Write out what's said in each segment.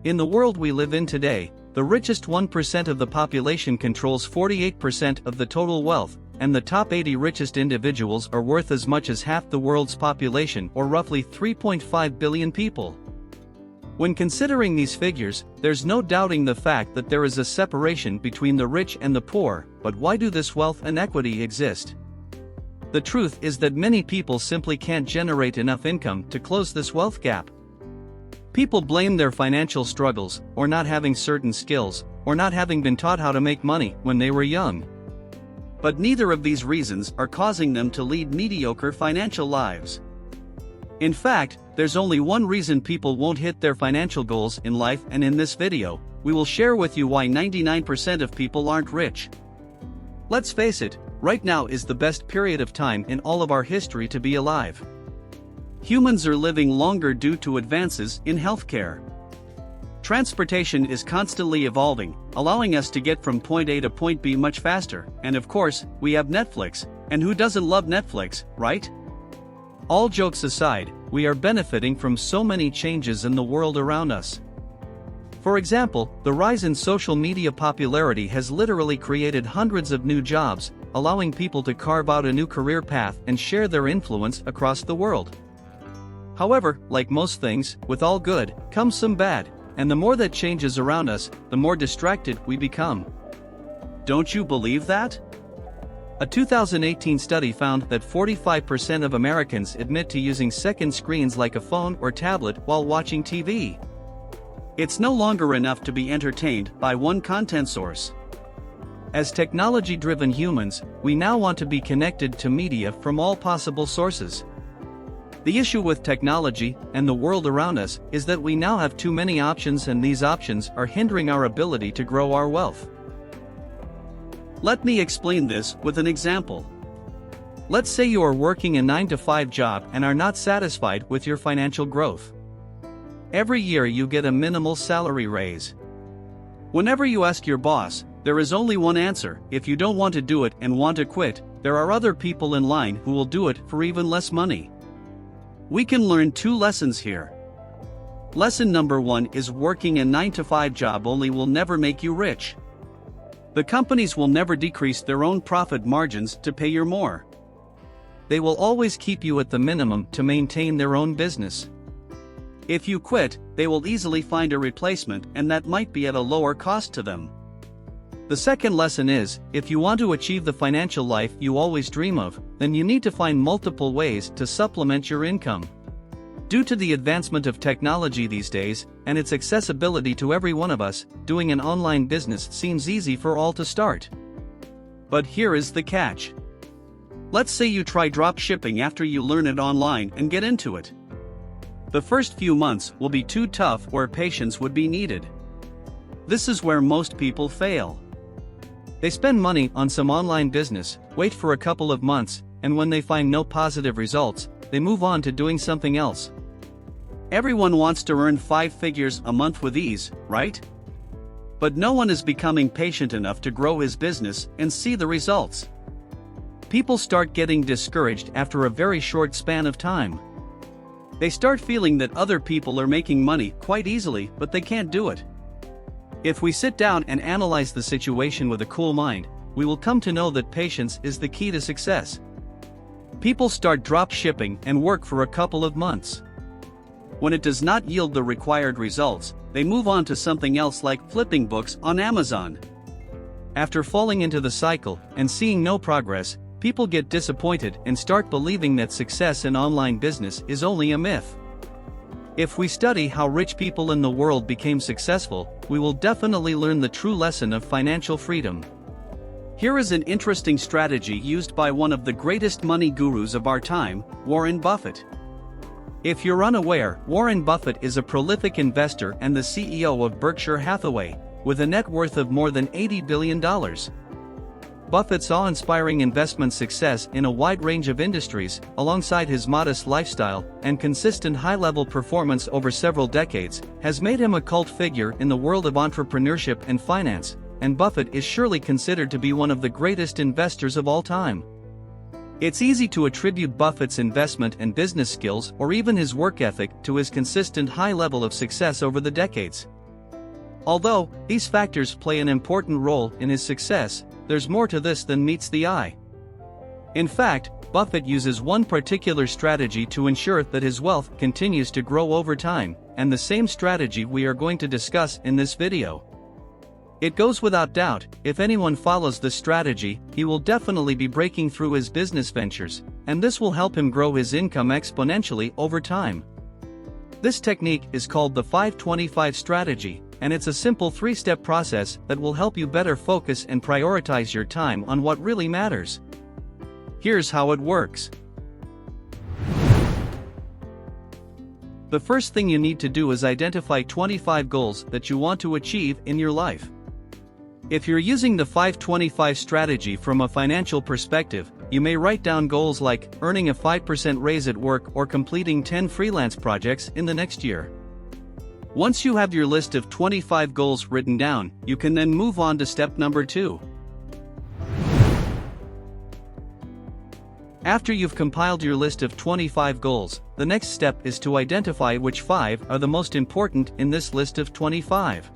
In the world we live in today, the richest 1% of the population controls 48% of the total wealth, and the top 80 richest individuals are worth as much as half the world's population, or roughly 3.5 billion people. When considering these figures, there's no doubting the fact that there is a separation between the rich and the poor, but why do this wealth inequity exist? The truth is that many people simply can't generate enough income to close this wealth gap. People blame their financial struggles, or not having certain skills, or not having been taught how to make money when they were young. But neither of these reasons are causing them to lead mediocre financial lives. In fact, there's only one reason people won't hit their financial goals in life, and in this video, we will share with you why 99% of people aren't rich. Let's face it, right now is the best period of time in all of our history to be alive. Humans are living longer due to advances in healthcare. Transportation is constantly evolving, allowing us to get from point A to point B much faster, and of course, we have Netflix, and who doesn't love Netflix, right? All jokes aside, we are benefiting from so many changes in the world around us. For example, the rise in social media popularity has literally created hundreds of new jobs, allowing people to carve out a new career path and share their influence across the world. However, like most things, with all good, comes some bad, and the more that changes around us, the more distracted we become. Don't you believe that? A 2018 study found that 45% of Americans admit to using second screens like a phone or tablet while watching TV. It's no longer enough to be entertained by one content source. As technology-driven humans, we now want to be connected to media from all possible sources. The issue with technology and the world around us is that we now have too many options, and these options are hindering our ability to grow our wealth. Let me explain this with an example. Let's say you are working a 9-to-5 job and are not satisfied with your financial growth. Every year you get a minimal salary raise. Whenever you ask your boss, there is only one answer: if you don't want to do it and want to quit, there are other people in line who will do it for even less money. We can learn two lessons here. Lesson number 1 is working a 9-to-5 job only will never make you rich. The companies will never decrease their own profit margins to pay you more. They will always keep you at the minimum to maintain their own business. If you quit, they will easily find a replacement, and that might be at a lower cost to them. The second lesson is, if you want to achieve the financial life you always dream of, then you need to find multiple ways to supplement your income. Due to the advancement of technology these days, and its accessibility to every one of us, doing an online business seems easy for all to start. But here is the catch. Let's say you try drop shipping after you learn it online and get into it. The first few months will be too tough, where patience would be needed. This is where most people fail. They spend money on some online business, wait for a couple of months, and when they find no positive results, they move on to doing something else. Everyone wants to earn 5 figures a month with ease, right? But no one is becoming patient enough to grow his business and see the results. People start getting discouraged after a very short span of time. They start feeling that other people are making money quite easily, but they can't do it. If we sit down and analyze the situation with a cool mind, we will come to know that patience is the key to success. People start drop shipping and work for a couple of months. When it does not yield the required results, they move on to something else, like flipping books on Amazon. After falling into the cycle and seeing no progress, people get disappointed and start believing that success in online business is only a myth. If we study how rich people in the world became successful, we will definitely learn the true lesson of financial freedom. Here is an interesting strategy used by one of the greatest money gurus of our time, Warren Buffett. If you're unaware, Warren Buffett is a prolific investor and the CEO of Berkshire Hathaway, with a net worth of more than $80 billion. Buffett's awe-inspiring investment success in a wide range of industries, alongside his modest lifestyle and consistent high-level performance over several decades, has made him a cult figure in the world of entrepreneurship and finance, and Buffett is surely considered to be one of the greatest investors of all time. It's easy to attribute Buffett's investment and business skills, or even his work ethic, to his consistent high level of success over the decades. Although these factors play an important role in his success, there's more to this than meets the eye. In fact, Buffett uses one particular strategy to ensure that his wealth continues to grow over time, and the same strategy we are going to discuss in this video. It goes without doubt, if anyone follows this strategy, he will definitely be breaking through his business ventures, and this will help him grow his income exponentially over time. This technique is called the 5-25 strategy, and it's a simple 3-step process that will help you better focus and prioritize your time on what really matters. Here's how it works. The first thing you need to do is identify 25 goals that you want to achieve in your life. If you're using the 5-25 strategy from a financial perspective, you may write down goals like earning a 5% raise at work or completing 10 freelance projects in the next year. Once you have your list of 25 goals written down, you can then move on to step number 2. After you've compiled your list of 25 goals, the next step is to identify which 5 are the most important in this list of 25.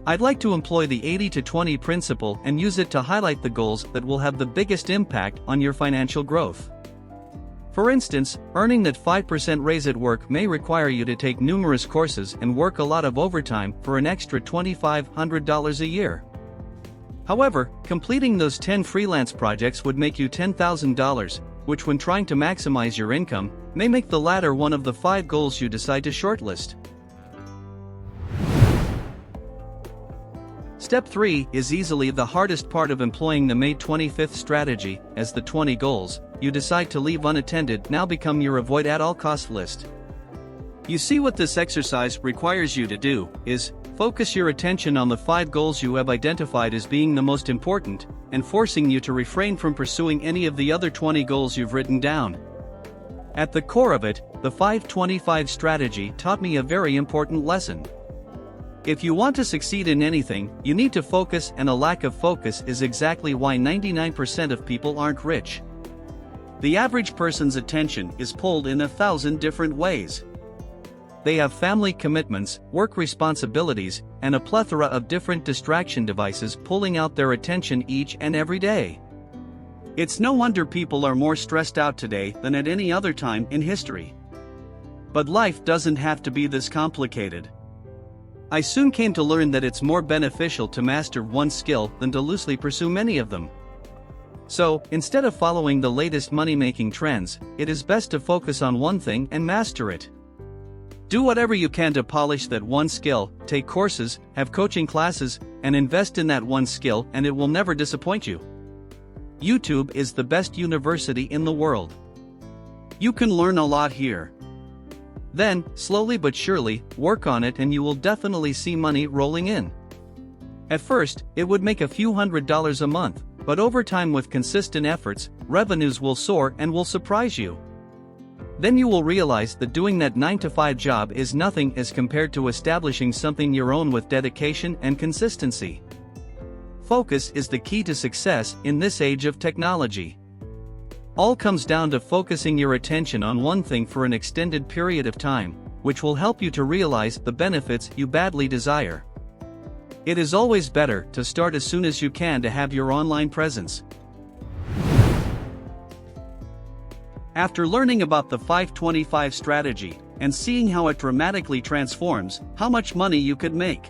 I'd like to employ the 80-20 principle and use it to highlight the goals that will have the biggest impact on your financial growth. For instance, earning that 5% raise at work may require you to take numerous courses and work a lot of overtime for an extra $2,500 a year. However, completing those 10 freelance projects would make you $10,000, which when trying to maximize your income, may make the latter one of the 5 goals you decide to shortlist. Step 3 is easily the hardest part of employing the May 25th strategy, as the 20 goals you decide to leave unattended now become your avoid at all cost list. You see, what this exercise requires you to do is focus your attention on the 5 goals you have identified as being the most important, and forcing you to refrain from pursuing any of the other 20 goals you've written down. At the core of it, the 5-25 strategy taught me a very important lesson. If you want to succeed in anything, you need to focus, and a lack of focus is exactly why 99% of people aren't rich. The average person's attention is pulled in 1,000 different ways. They have family commitments, work responsibilities, and a plethora of different distraction devices pulling out their attention each and every day. It's no wonder people are more stressed out today than at any other time in history. But life doesn't have to be this complicated. I soon came to learn that it's more beneficial to master one skill than to loosely pursue many of them. So, instead of following the latest money-making trends, it is best to focus on one thing and master it. Do whatever you can to polish that one skill, take courses, have coaching classes, and invest in that one skill, and it will never disappoint you. YouTube is the best university in the world. You can learn a lot here. Then, slowly but surely, work on it and you will definitely see money rolling in. At first, it would make a few $100s a month, but over time with consistent efforts, revenues will soar and will surprise you. Then you will realize that doing that 9-to-5 job is nothing as compared to establishing something your own with dedication and consistency. Focus is the key to success in this age of technology. All comes down to focusing your attention on one thing for an extended period of time, which will help you to realize the benefits you badly desire. It is always better to start as soon as you can to have your online presence. After learning about the 5-25 strategy and seeing how it dramatically transforms how much money you could make,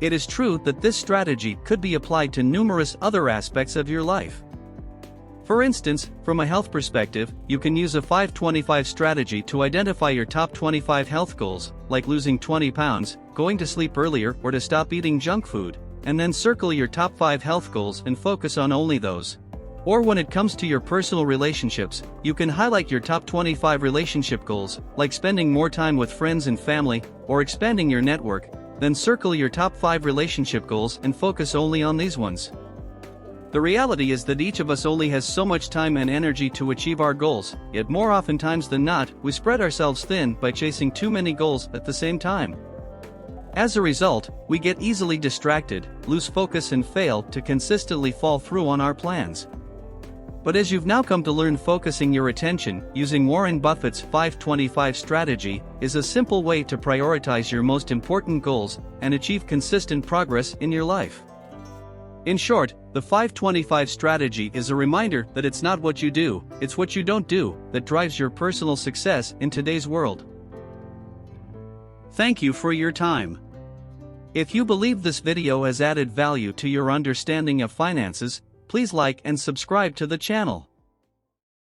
it is true that this strategy could be applied to numerous other aspects of your life. For instance, from a health perspective, you can use a 5-25 strategy to identify your top 25 health goals, like losing 20 pounds, going to sleep earlier, or to stop eating junk food, and then circle your top 5 health goals and focus on only those. Or when it comes to your personal relationships, you can highlight your top 25 relationship goals, like spending more time with friends and family, or expanding your network, then circle your top 5 relationship goals and focus only on these ones. The reality is that each of us only has so much time and energy to achieve our goals, yet more oftentimes than not, we spread ourselves thin by chasing too many goals at the same time. As a result, we get easily distracted, lose focus and fail to consistently follow through on our plans. But as you've now come to learn, focusing your attention using Warren Buffett's 5-25 strategy is a simple way to prioritize your most important goals and achieve consistent progress in your life. In short, the 5-25 strategy is a reminder that it's not what you do, it's what you don't do that drives your personal success in today's world. Thank you for your time. If you believe this video has added value to your understanding of finances, please like and subscribe to the channel.